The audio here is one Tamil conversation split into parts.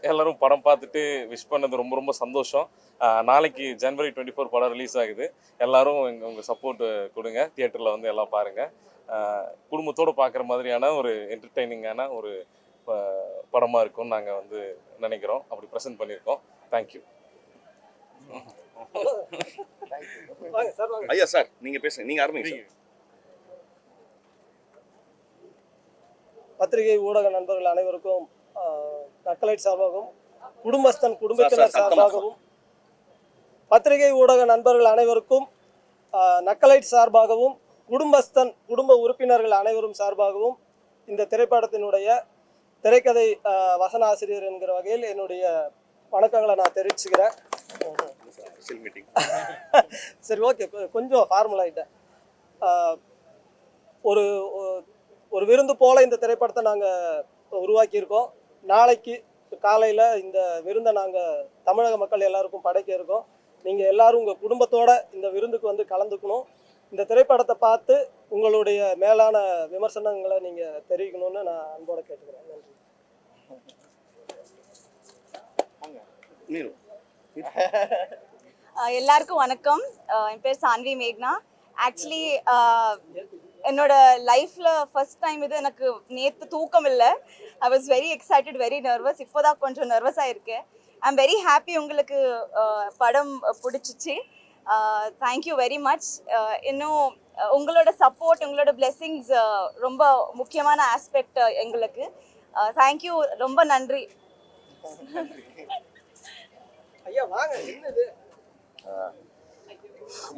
எல்லோரும் படம் பார்த்துட்டு விஷ் பண்ணது ரொம்ப ரொம்ப சந்தோஷம். நாளைக்கு ஜனவரி 24 படம் ரிலீஸ் ஆகுது. எல்லோரும் உங்கள் சப்போர்ட்டு கொடுங்க. தியேட்டரில் வந்து எல்லாம் பாருங்கள். குடும்பத்தோடு பார்க்குற மாதிரியான ஒரு என்டர்டெய்னிங்கான ஒரு படமாக இருக்கும்னு நாங்கள் வந்து நினைக்கிறோம். அப்படி ப்ரெசென்ட் பண்ணியிருக்கோம். தேங்க்யூ. ஐயா சார் நீங்கள் பேசுங்க, நீங்கள் ஆரம்பிங்க சார். பத்திரிகை ஊடக நண்பர்கள் அனைவருக்கும் நக்கலைட் சார்பாகவும் குடும்பத்தினர் சார்பாகவும் பத்திரிகை ஊடக நண்பர்கள் அனைவருக்கும் நக்கலைட் சார்பாகவும் குடும்ப உறுப்பினர்கள் அனைவரும் சார்பாகவும் இந்த திரைப்படத்தினுடைய திரைக்கதை வசன ஆசிரியர் என்கிற வகையில் என்னுடைய வணக்கங்களை நான் தெரிவிச்சுக்கிறேன். சரி, ஓகே, கொஞ்சம் ஃபார்மல் ஆகிட்டேன். ஒரு ஒரு விருந்து போல் இந்த திரைப்படத்தை நாங்கள் உருவாக்கியிருக்கோம். நாளைக்கு காலையில் இந்த விருந்தை நாங்கள் தமிழக மக்கள் எல்லாருக்கும் படைக்க இருக்கோம். நீங்கள் எல்லோரும் உங்கள் குடும்பத்தோடு இந்த விருந்துக்கு வந்து கலந்துக்கணும். இந்த திரைப்படத்தை பார்த்து உங்களுடைய மேலான விமர்சனங்களை நீங்கள் தெரிவிக்கணும்னு நான் அன்போடு கேட்டுக்கிறேன். நன்றி. எல்லாருக்கும் வணக்கம். என் பேர் சான்வி மேக்னா. ஆக்சுவலி என்னோட லைஃப்பில் ஃபர்ஸ்ட் டைம் இது. எனக்கு நேற்று தூக்கம் இல்லை. I was very excited, very nervous. இப்போ தான் கொஞ்சம் நர்வஸாக இருக்கேன். ஐ எம் வெரி ஹாப்பி உங்களுக்கு படம் பிடிச்சிச்சு. Thank you very much. இன்னும் உங்களோட சப்போர்ட், உங்களோட பிளெஸிங்ஸ் ரொம்ப முக்கியமான ஆஸ்பெக்ட் எங்களுக்கு. தேங்க்யூ, ரொம்ப நன்றி.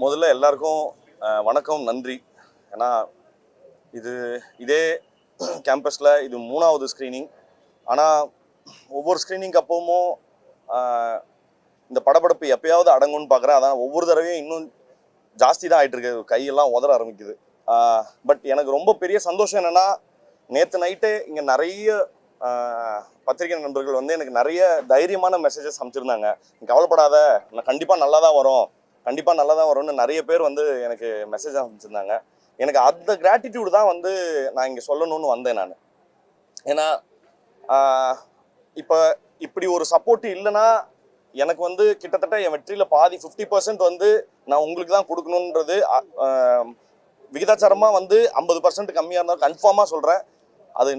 முதல்ல எல்லாருக்கும் வணக்கம், நன்றி. ஏன்னா இதே கேம்பஸில் இது 3வது ஸ்க்ரீனிங். ஆனால் ஒவ்வொரு ஸ்க்ரீனிங் அப்பவும் இந்த படப்படப்பு எப்பயாவது அடங்கும்னு பார்க்குறேன். அதான் ஒவ்வொரு தடவையும் இன்னும் ஜாஸ்தி தான் ஆகிட்டுருக்கு. கையெல்லாம் உதற ஆரம்பிக்குது. பட் எனக்கு ரொம்ப பெரிய சந்தோஷம் என்னென்னா, நேற்று நைட்டே இங்கே நிறைய பத்திரிகை நண்பர்கள் வந்து எனக்கு நிறைய தைரியமான மெசேஜஸ் அமைச்சிருந்தாங்க. கவலைப்படாத, நான் கண்டிப்பாக நல்லா தான் வரும்னு நிறைய பேர் வந்து எனக்கு மெசேஜ் அமைச்சிருந்தாங்க. எனக்கு அந்த கிராட்டிடியூடு தான் வந்து நான் இங்கே சொல்லணும்னு வந்தேன் நான். ஏன்னா இப்போ இப்படி ஒரு சப்போர்ட் இல்லைன்னா எனக்கு வந்து கிட்டத்தட்ட என் வெற்றியில் பாதி 50% வந்து நான் உங்களுக்கு தான் கொடுக்கணுன்றது விகிதாச்சாரமாக வந்து 50% கம்மியாக இருந்தாலும் கன்ஃபார்மாக சொல்கிறேன். அது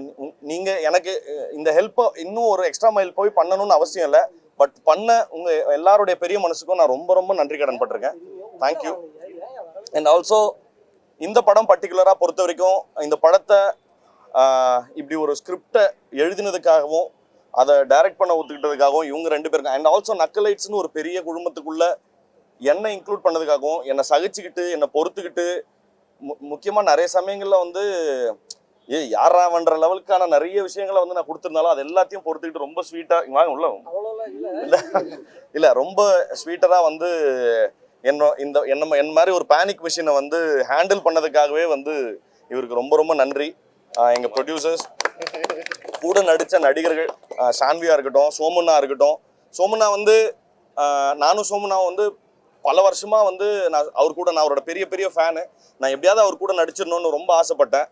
நீங்கள் எனக்கு இந்த ஹெல்ப்பை இன்னும் ஒரு எக்ஸ்ட்ரா மைல் போய் பண்ணணும்னு அவசியம் இல்லை. பட் பண்ண உங்கள் எல்லாருடைய பெரிய மனசுக்கும் நான் ரொம்ப ரொம்ப நன்றி கடன் பட்டிருக்கேன். தேங்க்யூ. அண்ட் ஆல்சோ இந்த படம் பர்டிகுலராக பொறுத்த வரைக்கும் இந்த படத்தை இப்படி ஒரு ஸ்கிரிப்டை எழுதினதுக்காகவும் அதை டைரக்ட் பண்ண ஒத்துக்கிட்டதுக்காகவும் இவங்க 2 பேருக்கும், அண்ட் ஆல்சோ நக்கலைட்ஸ்னு ஒரு பெரிய குடும்பத்துக்குள்ள என்னை இன்க்ளூட் பண்ணதுக்காகவும், என்னை சகிச்சுக்கிட்டு என்னை பொறுத்துக்கிட்டு முக்கியமாக நிறைய சமயங்களில் வந்து யாராவன்ற லெவலுக்கான நிறைய விஷயங்களை வந்து நான் கொடுத்துருந்தாலும் அது எல்லாத்தையும் பொறுத்துக்கிட்டு ரொம்ப ஸ்வீட்டாக வாங்க உள்ள இல்லை ரொம்ப ஸ்வீட்டராக வந்து என் மாதிரி ஒரு பேனிக் மிஷினை வந்து ஹேண்டில் பண்ணதுக்காகவே வந்து இவருக்கு ரொம்ப ரொம்ப நன்றி. எங்கள் ப்ரொடியூசர்ஸ், கூட நடித்த நடிகர்கள், சான்வியா இருக்கட்டும், சோமுன்னா இருக்கட்டும். சோமுன்னா வந்து நானும் சோமுன்னாவும் வந்து பல வருஷமாக வந்து நான் அவரோட பெரிய பெரிய ஃபேனு. நான் எப்படியாவது அவர் கூட நடிச்சிடணும்னு ரொம்ப ஆசைப்பட்டேன்.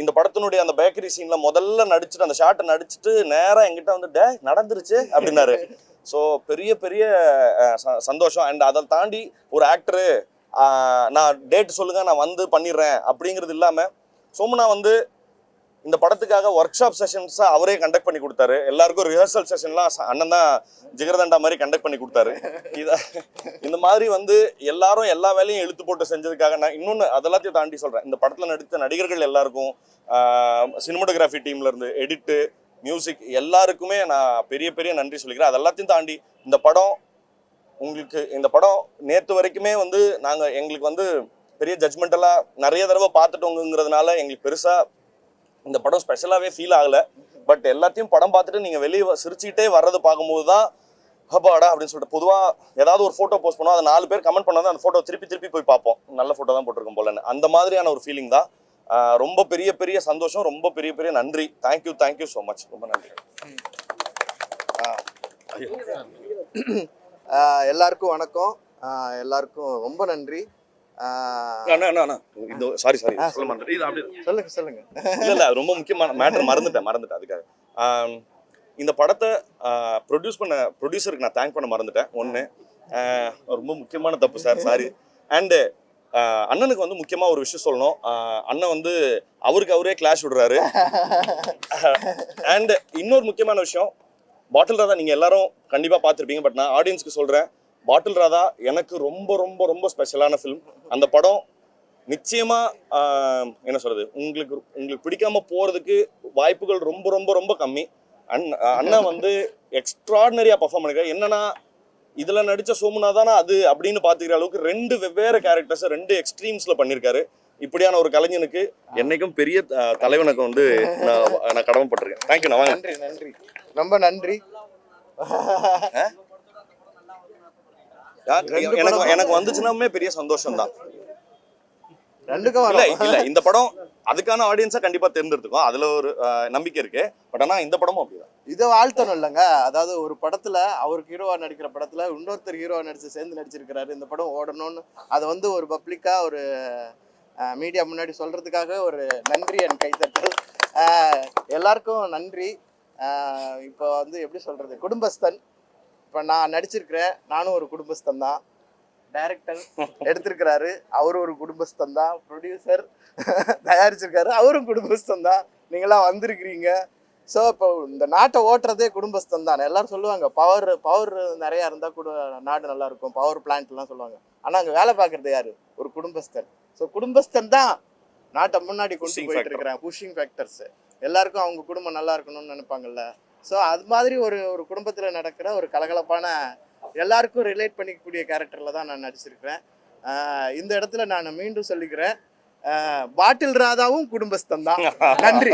இந்த படத்தினுடைய அந்த பேக்கரி சீனில் முதல்ல நடிச்சுட்டு அந்த ஷார்ட்டை நடிச்சுட்டு நேராக என்கிட்ட வந்து நடந்துருச்சு அப்படின்னாரு. ஸோ பெரிய பெரிய சந்தோஷம். அண்ட் அதை தாண்டி ஒரு ஆக்டரு நான் டேட் சொல்லுங்கள் நான் வந்து பண்ணிடுறேன் அப்படிங்கிறது இல்லாமல் சோமுனா வந்து இந்த படத்துக்காக ஒர்க் ஷாப் செஷன்ஸை அவரே கண்டக்ட் பண்ணி கொடுத்தாரு. எல்லாருக்கும் ரிஹர்சல் செஷன்லாம் அண்ணன் தான் ஜிகர்தண்டா மாதிரி கண்டக்ட் பண்ணி கொடுத்தாரு. இந்த மாதிரி வந்து எல்லாரும் எல்லா வேலையும் இழுத்து போட்டு செஞ்சதுக்காக நான் இன்னொன்று அதெல்லாத்தையும் தாண்டி சொல்கிறேன். இந்த படத்தில் நடித்த நடிகர்கள் எல்லாருக்கும், சினிமோட்டோகிராஃபி டீம்லேருந்து எடிட்டு, மியூசிக் எல்லாருக்குமே நான் பெரிய பெரிய நன்றி சொல்லிக்கிறேன். அதெல்லாத்தையும் தாண்டி இந்த படம் நேற்று வரைக்குமே வந்து எங்களுக்கு வந்து பெரிய ஜட்ஜ்மெண்டெல்லாம் நிறைய தடவை பார்த்துட்டோங்கிறதுனால எங்களுக்கு பெருசாக இந்த படம் ஸ்பெஷலாகவே ஃபீல் ஆகலை. பட் எல்லாத்தையும் படம் பார்த்துட்டு நீங்கள் வெளியே சிரிச்சுக்கிட்டே வர்றது பார்க்கும்போது தான் ஹப்பாடா அப்படின்னு சொல்லிட்டு, பொதுவாக ஏதாவது ஒரு ஃபோட்டோ போஸ்ட் பண்ணோம், அதை 4 பேர் கமெண்ட் பண்ணாதான் அந்த ஃபோட்டோ திருப்பி போய் பார்ப்போம், நல்ல ஃபோட்டோ தான் போட்டிருக்கோம் போலன்னு. அந்த மாதிரியான ஒரு ஃபீலிங் தான். ரொம்ப பெரிய பெரிய சந்தோஷம், ரொம்ப பெரிய பெரிய நன்றி. Thank you so much. ரொம்ப நன்றி. எல்லாருக்கும் வணக்கம். எல்லாருக்கும் ரொம்ப நன்றி. சொல்லுங்க. இல்ல ரொம்ப முக்கியமான மேட்டர் மறந்துட்டேன் அதுக்காக. இந்த படத்தை ப்ரொடியூசருக்கு நான் தேங்க் பண்ண மறந்துட்டேன். ஒன்று ரொம்ப முக்கியமான தப்பு சார், சாரி. அண்டு அண்ணனுக்கு வந்து முக்கியமாக ஒரு விஷயம் சொல்லணும். அண்ணன் வந்து அவருக்கு அவரே கிளாஷ் விடுறாரு. அண்ட் இன்னொரு முக்கியமான விஷயம், பாட்டில் ராதா நீங்கள் எல்லாரும் கண்டிப்பாக பார்த்துருப்பீங்க. பட் நான் ஆடியன்ஸ்க்கு சொல்கிறேன், பாட்டில் ராதா எனக்கு ரொம்ப ரொம்ப ரொம்ப ஸ்பெஷலான ஃபிலிம். அந்த படம் நிச்சயமாக என்ன சொல்கிறது, உங்களுக்கு பிடிக்காம போகிறதுக்கு வாய்ப்புகள் ரொம்ப ரொம்ப ரொம்ப கம்மி. அண்ணன் வந்து எக்ஸ்ட்ராடினரியாக பர்ஃபார்ம் பண்ணிருக்காரு. என்னன்னா, இதில் நடித்த சோமுனா தானே அது அப்படின்னு பார்த்துக்கிற அளவுக்கு 2 வெவ்வேறு கேரக்டர்ஸை 2 எக்ஸ்ட்ரீம்ஸில் பண்ணியிருக்காரு. இப்படியான ஒரு கலைஞனுக்கு என்னைக்கும் பெரிய தலைவனுக்கு வந்து நான் கடமைப்பட்டிருக்கேன். தேங்க்யூ. நான் நன்றி நன்றி, ரொம்ப நன்றி. எனக்கு வந்துச்சுன்னாமே பெரிய சந்தோஷம் தான். ரெண்டுக்கும் இல்ல இந்த படம் அதுக்கான ஆடியன்ஸை கண்டிப்பா தேர்ந்தெடுத்துக்கும், அதுல ஒரு நம்பிக்கை இருக்கு. பட் ஆனா இந்த படமும் அப்படிதான். இதை வாழ்த்தணும் இல்லைங்க. அதாவது ஒரு படத்துல அவருக்கு ஹீரோவா நடிக்கிற படத்துல இன்னொருத்தர் ஹீரோவா சேர்ந்து நடிச்சிருக்கிறாரு. இந்த படம் ஓடணும்னு அதை வந்து ஒரு பப்ளிக்கா ஒரு மீடியா முன்னாடி சொல்றதுக்காக ஒரு நன்றி என் கைத்தட்டல். எல்லாருக்கும் நன்றி. இப்போ வந்து எப்படி சொல்றது, குடும்பஸ்தன். இப்போ நான் நடிச்சிருக்கிறேன், நானும் ஒரு குடும்பஸ்தன் தான். டைரக்டர் எடுத்திருக்கிறாரு, அவரும் ஒரு குடும்பஸ்தன் தான். ப்ரொடியூசர் தயாரிச்சிருக்காரு, அவரும் குடும்பஸ்தன் தான். நீங்களாம் வந்திருக்கிறீங்க. ஸோ இப்போ இந்த நாட்டை ஓட்டுறதே குடும்பஸ்தன் தான். எல்லாரும் சொல்லுவாங்க பவர் நிறையா இருந்தால் நாடு நல்லா இருக்கும், பவர் பிளான்ட்லாம் சொல்லுவாங்க. ஆனால் அங்கே வேலை பார்க்குறது யாரு? ஒரு குடும்பஸ்தன். ஸோ குடும்பஸ்தன் தான் நாட்டை முன்னாடி கொண்டு போயிட்டு இருக்கிறாங்க. Pushing factors. எல்லாருக்கும் அவங்க குடும்பம் நல்லா இருக்கணும்னு நினைப்பாங்கல்ல. ஸோ அது மாதிரி ஒரு குடும்பத்தில் நடக்கிற ஒரு கலகலப்பான, எல்லாருக்கும் ரிலேட் பண்ணிக்கக்கூடிய கேரக்டரில் தான் நான் நடிச்சிருக்கிறேன். இந்த இடத்துல நான் மீண்டும் சொல்லிக்கிறேன், பாட்டில் ராதாவும் குடும்பஸ்தன் தான். நன்றி.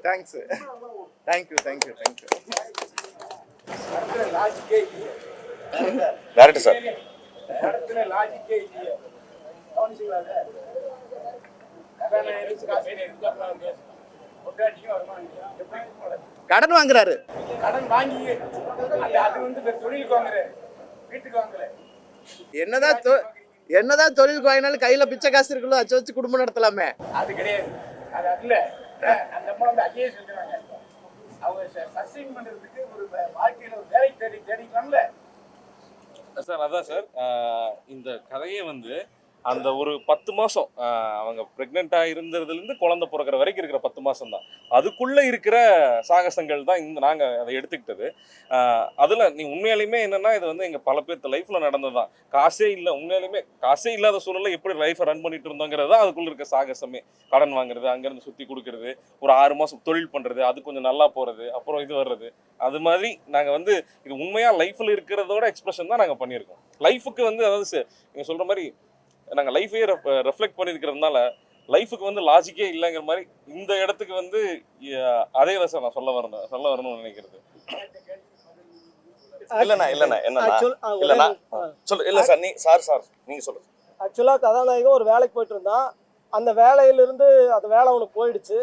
தேங்க்ஸ். தேங்க்யூ. டேரக்டர் சார், கடன் வாங்குறாரு. கடன் வாங்கி அது வந்து தொழிலுக்கு வாங்குற, வீட்டுக்கு வாங்கல. என்னதான் தொழிலுக்கு வாங்கினாலும் கையில பிச்சை காசு இருக்குல்ல, அதை வச்சு குடும்பம் நடத்தலாமே. அது கிடையாது. அது அதுல அந்த அம்மா வந்து ஐஏஎஸ் எழுதுறாங்க. அவங்க சஸ்டெயின் பண்றதுக்கு ஒரு வாழ்க்கையில ஒரு வேலை தேடிக்கலாம்ல சார். அதான் சார், இந்த கதையே வந்து அந்த ஒரு 10 மாதம் அவங்க ப்ரெக்னெண்ட்டாக இருந்ததுலேருந்து குழந்தை பிறக்கிற வரைக்கும் இருக்கிற 10 மாதம் தான், அதுக்குள்ளே இருக்கிற சாகசங்கள் தான் நாங்கள் அதை எடுத்துக்கிட்டது. அதில் நீ உண்மையாலுமே என்னென்னா, இது வந்து எங்கள் பல பேர்த்த லைஃப்பில் நடந்தது தான். காசே இல்லை, உண்மையாலுமே காசே இல்லாத சூழலில் எப்படி லைஃப்பை ரன் பண்ணிட்டு இருந்தோங்கிறது தான் அதுக்குள்ளே இருக்க சாகசமே. கடன் வாங்குறது, அங்கேருந்து சுற்றி கொடுக்குறது, ஒரு 6 மாதம் தொழில் பண்ணுறது, அது கொஞ்சம் நல்லா போகிறது, அப்புறம் இது வர்றது. அது மாதிரி நாங்கள் வந்து இது உண்மையாக லைஃப்பில் இருக்கிறதோட எக்ஸ்பிரஷன் தான் நாங்கள் பண்ணியிருக்கோம். லைஃபுக்கு வந்து அதாவது நீங்கள் சொல்கிற மாதிரி நாங்கள் லைஃபையே ரெஃப்ளெக்ட் பண்ணியிருக்கிறதுனால லைஃபுக்கு வந்து லாஜிக்கே இல்லைங்கிற மாதிரி இந்த இடத்துக்கு வந்து அதே தான் சார் நான் சொல்ல வரணும்னு நினைக்கிறது. ஆக்சுவலாக கதாநாயகன் ஒரு வேலைக்கு போயிட்டு இருந்தான். அந்த வேலையிலிருந்து அந்த வேலை அவனுக்கு போயிடுச்சு.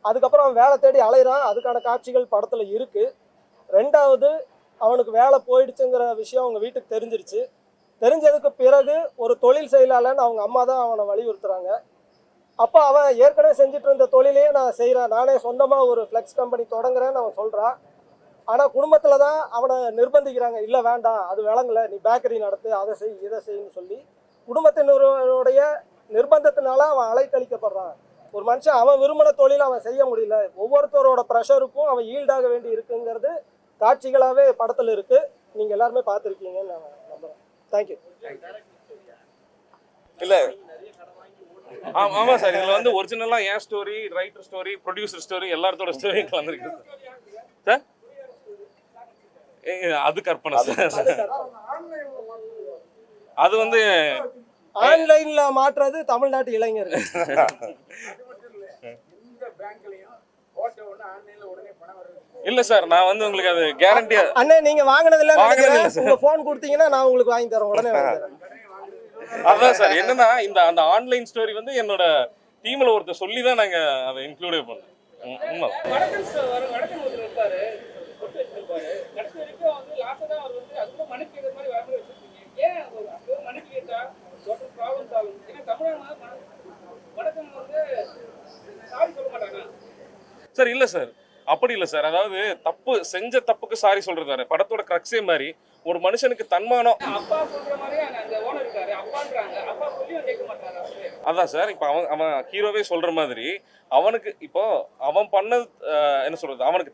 அதுக்கப்புறம் அவன் வேலை தேடி அலைகிறான். அதுக்கான காட்சிகள் படத்தில் இருக்குது. 2வது, அவனுக்கு வேலை போயிடுச்சுங்கிற விஷயம் அவங்க வீட்டுக்கு தெரிஞ்சிருச்சு. தெரிஞ்சதுக்கு பிறகு ஒரு தொழில் செய்யலான்னு அவங்க அம்மா தான் அவனை வலியுறுத்துறாங்க. அப்போ அவன் ஏற்கனவே செஞ்சுட்டு இருந்த தொழிலையே நான் செய்கிறேன், நானே சொந்தமாக ஒரு ஃப்ளெக்ஸ் கம்பெனி தொடங்குறேன்னு அவன் சொல்கிறான். ஆனால் குடும்பத்தில் தான் அவனை நிர்பந்திக்கிறாங்க, இல்லை வேண்டாம் அது விளங்கலை, நீ பேக்கரி நடத்து, அதை செய் இதை செய்யன்னு சொல்லி குடும்பத்தினருடைய நிர்பந்தத்தினால அவன் அலைக்கழிக்கப்படுறான். ஒரு மனுஷன் அவன் விரும்பின தொழிலை அவன் செய்ய முடியல, ஒவ்வொருத்தரோட ப்ரெஷருக்கும் அவன் ஈல்டாக வேண்டி இருக்குங்கிறது காட்சிகளாகவே படத்தில் இருக்குது. நீங்கள் எல்லாருமே பார்த்துருக்கீங்கன்னு நான் நம்புகிறேன். தேங்க்யூ. இல்லை ஆமா சார், இதுல வந்து ஒரிஜினலா என் story, writer story, producer story, எல்லாத்தோட ஸ்டோரி கலந்துருக்கு சார். அது கற்பனை சார். அது வந்து ஆன்லைன்ல மாற்றுறது தமிழ்நாட்டு இளைஞர். இல்ல சார், நான் வந்து உங்களுக்கு அது கேரண்டியா அண்ணே நீங்க வாங்குனது இல்ல, உங்க போன் கொடுத்தீங்கன்னா நான் உங்களுக்கு வாங்கி தரேன், உடனே வாங்கி தரேன். அதான் சார், என்னன்னா இந்த அந்த ஆன்லைன் ஸ்டோரி வந்து என்னோட டீம்ல ஒருத்தர் சொல்லி தான் நாங்க அதை இன்க்ளூடே பண்ணோம். உண்மை சார் இல்லை சார், அப்படி இல்லை சார். அதாவது தப்பு செஞ்ச தப்புக்கு சாரி சொல்றது வேற. படத்தோட கிரக்ஸே மாதிரி ஒரு மனுஷனுக்கு தன்மானம். அப்பா சொல்ற மாதிரி அந்த ஓனர் இருக்காரு, அப்பான்றாங்க. அப்பா சொல்லியும் கேட்க மாட்டாரு அவரு. அதான் சார், இப்போ அவன் ஹீரோவே சொல்ற மாதிரி அவனுக்கு இப்போ அவன் பண்ணது என்ன சொல்றது, அவனுக்கு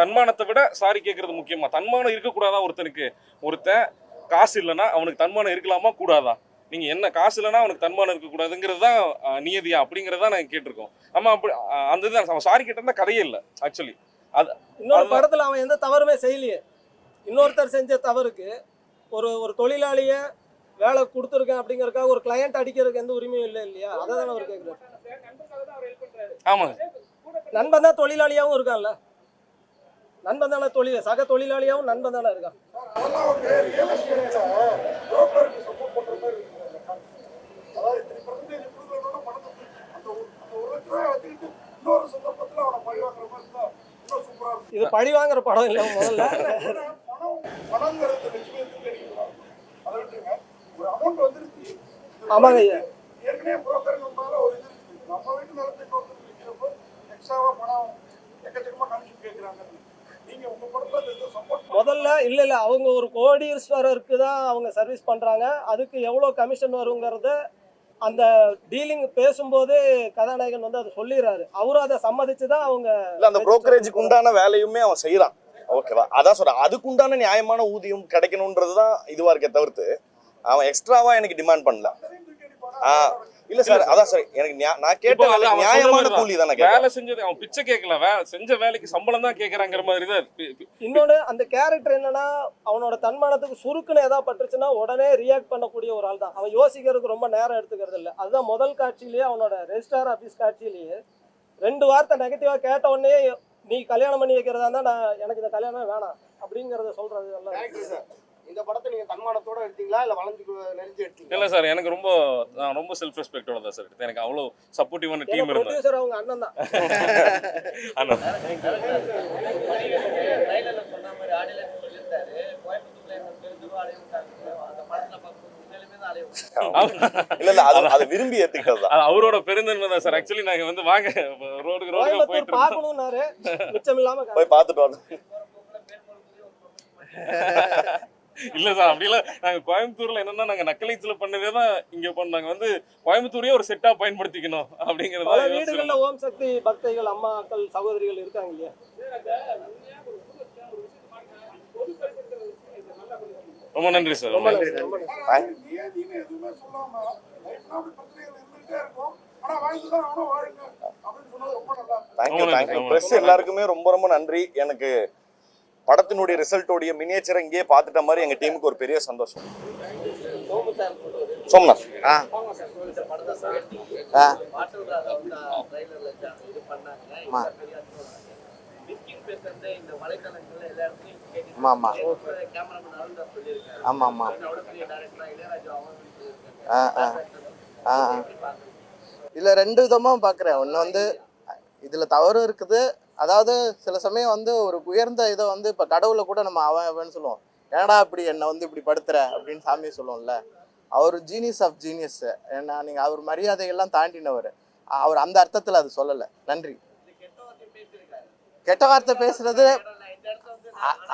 தன்மானத்தை விட சாரி கேட்கறது முக்கியமா? தன்மானம் இருக்கக்கூடாதா ஒருத்தனுக்கு? ஒருத்தன் காசு இல்லைன்னா அவனுக்கு தன்மானம் இருக்கலாமா கூடாதா? நீங்க என்ன காசு இல்லைன்னா அவனுக்கு தன்மானம் இருக்கக்கூடாதுங்கிறது தான் நியதியா அப்படிங்கிறதா நாங்கள் கேட்டிருக்கோம். ஆமா, அப்படி அந்த இதுதான் அவன் சாரி கேட்டிருந்தா கதையே இல்லை ஆக்சுவலி. அது இன்னொரு படத்துல அவன் எந்த தவறுமே செய்யலையே. இன்னொருத்தர் செஞ்ச தவறுக்கு ஒரு தொழிலாளிய வேலை கொடுத்துருக்கேன் அப்படிங்கறதுக்காக ஒரு கிளையண்ட் அடிக்கிறதுக்கு எந்த உரிமையும் இல்லை இல்லையா? அதை தானே அவர் கேட்குறாரு. ஆமாங்க, நண்பன் தான் தொழிலாளியாகவும் இருக்கான்ல. நண்பன் தானே சக தொழிலாளியாகவும் நண்பன் தானே இருக்கான். இது பழி வாங்குற படம் இல்லை. முதல்ல ஆமாங்க ஐயா. முதல்ல இல்ல அவங்க ஒரு கோடீஸ்வரருக்கு தான் அவங்க சர்வீஸ் பண்றாங்க. அதுக்கு எவ்வளவு கமிஷன் வருங்கிறத அந்த டீலிங் பேசும்போதே கதாநாயகன் வந்து அதை சொல்லிடுறாரு. அவரும் அதை சம்மதிச்சு தான் அவங்க இல்ல அந்த புரோக்கரேஜுக்கு உண்டான வேலையுமே அவன் செய்யறான். ஓகேவா? அதான் சொல்றேன், அதுக்கு உண்டான நியாயமான ஊதியம் கிடைக்கணும்ன்றதுதான் இதுவா இருக்க தவிர்த்து அவன் எக்ஸ்ட்ராவா எனக்கு டிமாண்ட் பண்ணல. இல்ல சார், அதான் சார் எனக்கு நான் கேட்ட நியாயமான கூலி தானே. வேலை செஞ்சது அவன் பிச்சை கேட்கல, செஞ்ச வேலைக்கு சம்பளம் தான் கேட்கறாங்கிற மாதிரி தான். இன்னொன்னு அந்த கேரக்டர் என்னன்னா அவனோட தன்மானத்துக்கு சுருக்குன்னு ஏதாவது பட்டுச்சுன்னா உடனே ரியாக்ட் பண்ணக்கூடிய ஒரு ஆள் தான். அவன் யோசிக்கிறதுக்கு ரொம்ப நேரம் எடுத்துக்கிறது இல்லை. அதுதான் முதல் காட்சியிலேயே அவனோட ரெஜிஸ்ட்ரார் ஆஃபீஸ் காட்சியிலேயே 2 வார்த்தை நெகட்டிவா கேட்ட உடனே நீ கல்யாணம் பண்ணி வைக்கிறதா இருந்தா எனக்கு இந்த கல்யாணமே வேணாம் அப்படிங்கறத சொல்றது எல்லாம். இந்த படத்தை நீங்க தன்மானத்தோட எடுத்தீங்களா இல்ல வளைஞ்சு நெறிஞ்சு எடுத்தீங்களா? இல்ல சார், எனக்கு நான் ரொம்ப செல்ஃப் ரெஸ்பெக்டோட தான் சார் எடுத்தேன். எனக்கு அவ்வளவு சப்போர்ட்டிவான டீம் இருந்தாங்க. ப்ரொடியூசர் அவங்க அண்ணன் தான். அண்ணா இல்ல அது விரும்பி ஏத்துக்கிறது அவரோட பெருந்தன்மை தான் சார். ஆக்சுவலி நாங்க வந்து வாங்க ரோடுக்கு போயிட்டு பார்க்கணும்னாரு, மிச்சம் இல்லாம போய் பார்த்துட்டு வந்தோம். இல்ல சார், அப்படி இல்ல. நாங்க கோயம்புத்தூர்ல என்னன்னா நாங்க நக்கலைட்ஸ்ல பண்ணதே தான் இங்க பண்ணாங்க. வந்து கோயம்புத்தூரையே ஒரு செட்டா பயன்படுத்திக்கணும் அப்படிங்கறத. பல வீடுகள்ல ஓம் சக்தி பக்தைகள் அம்மாக்கள் சகோதரிகள் இருக்காங்க இல்லையா? ரொம்ப நன்றி சார். ரொம்ப நன்றி. தேங்க்யூ. பிரஸ் எல்லாருக்குமே ரொம்ப ரொம்ப நன்றி. எனக்கு படத்தினுடைய ரிசல்ட்டோடைய மினியேச்சரை இங்கேயே பார்த்துட்ட மாதிரி எங்க டீமுக்கு ஒரு பெரிய சந்தோஷம். சோம்நாத் இல்ல 2 விதமா பாக்குறேன். ஒண்ணு வந்து இதுல தவறு இருக்குது. அதாவது சில சமயம் வந்து ஒரு உயர்ந்த இதை வந்து இப்போ கடவுளை கூட நம்ம அவன் சொல்லுவோம், ஏடா இப்படி என்னை வந்து இப்படி படுத்துற அப்படின்னு சாமியை சொல்லுவோம்ல. அவர் ஜீனியஸ் ஆஃப் ஜீனியஸ். ஏன்னா நீங்கள் அவர் மரியாதையெல்லாம் தாண்டினவர். அவர் அந்த அர்த்தத்தில் அது சொல்லலை. நன்றி. கெட்ட வார்த்தை பேசுறது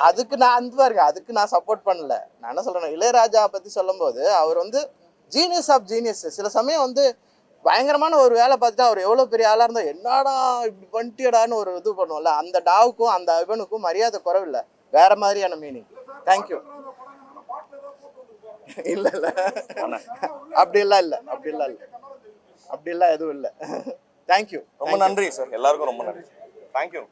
அதுக்கு நான் அந்த பாருங்க, அதுக்கு நான் சப்போர்ட் பண்ணல. நான் என்ன சொல்றேன், இளையராஜா பற்றி சொல்லும்போது அவர் வந்து ஜீனியஸ் ஆஃப் ஜீனியஸ். சில சமயம் வந்து பயங்கரமான ஒரு வேலை பார்த்துட்டு அவர் எவ்வளோ பெரிய ஆளாக இருந்தால் என்னடா இப்படி பண்ணிட்டியடான்னு ஒரு இது பண்ணுவோம்ல, அந்த டாவுக்கும் அந்த இவனுக்கும் மரியாதை குறவில்லை, வேற மாதிரியான மீனிங். தேங்க்யூ. இல்லை இல்லை அப்படிலாம் இல்லை, அப்படிலாம் எதுவும் இல்லை. தேங்க்யூ. ரொம்ப நன்றி சார், எல்லாருக்கும் ரொம்ப நன்றி. தேங்க்யூ.